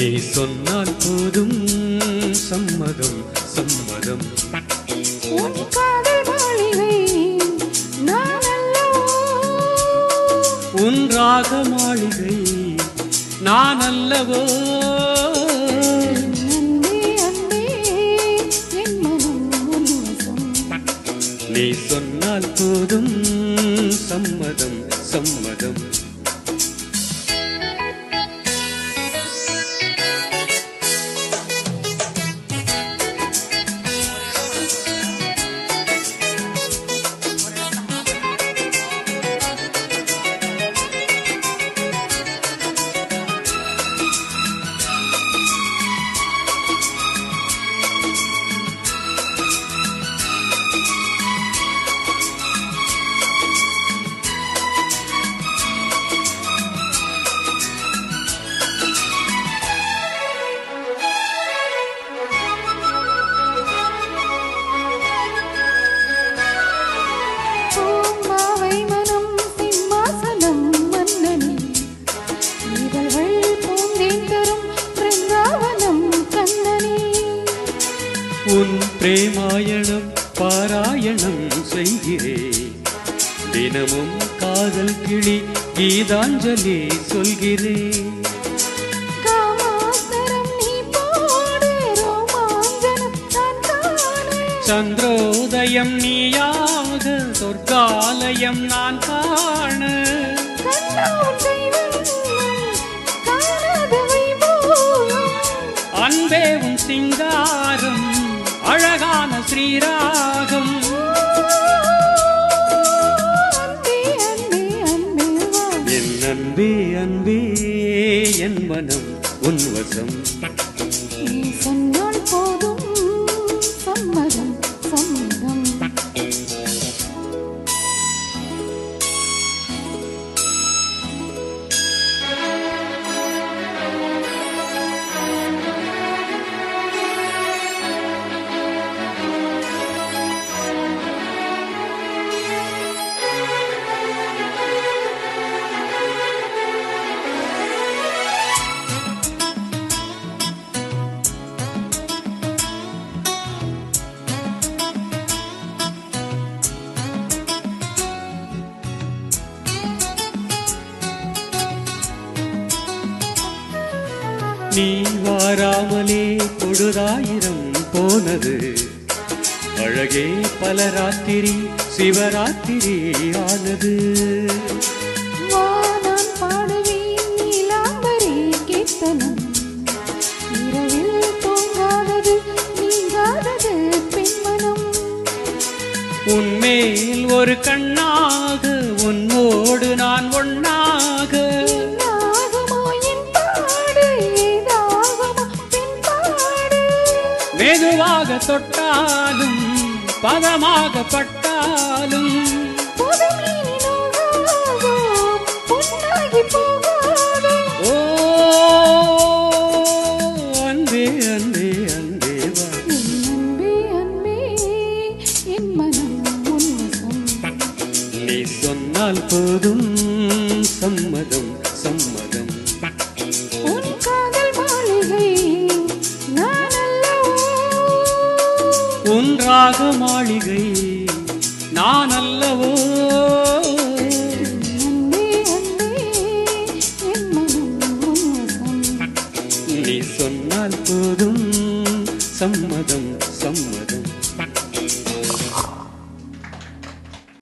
நீ சொன்னால் போதும் சம்மதம் சம்மதம். உன் காதல் மாளிகை நான் அல்லவோ, உன் ராக மாளிகை நான் அல்லவோ. நீ சொன்னால் போதும் சம்மதம் சம்மதம். உன் பிரேமாயணம் பாராயணம் செய்கிறேன், தினமும் காதல் கிளி கீதாஞ்சலி சொல்கிறேன். சந்திரோதயம் நீயாக சொர்க்காலயம் நான் காண, அன்பே உன் சிங்காரம் அழகான ஸ்ரீராகம். என் அன்பே அன்பே என் மனம் உன் வசம். சொன்னால் போதும் சம்மதம் சம்மதம். நீ வாராமலே பொழுதாயிரம் போனது, அழகே பல ராத்திரி சிவராத்திரி ஆனது. வானம் பாடுவேன் நீலாம்பரி கீர்த்தனம், இரவில் தூங்காதது நீங்காதது பெண்மனம். உன்மேல் ஒரு கண்ணாக உன்னோடு நான் ஒன்னாக, மெதுவாக தொட்டாலும் பதமாக பட்டாலும் ஓ அன்பே அன்பே அன்பே வா. அன்பே அன்பே என் மனம் உன் வசம். நீ சொன்னால் போதும் சம்மதம் சம்மதம். உன் காதல் மாளிகை நான் அல்லவோ, உன் ராக மாளிகை நான் அல்லவோ. அன்பே அன்பே என் மனம் உன் வசம். நீ சொன்னால் போதும் சம்மதம் சம்மதம்.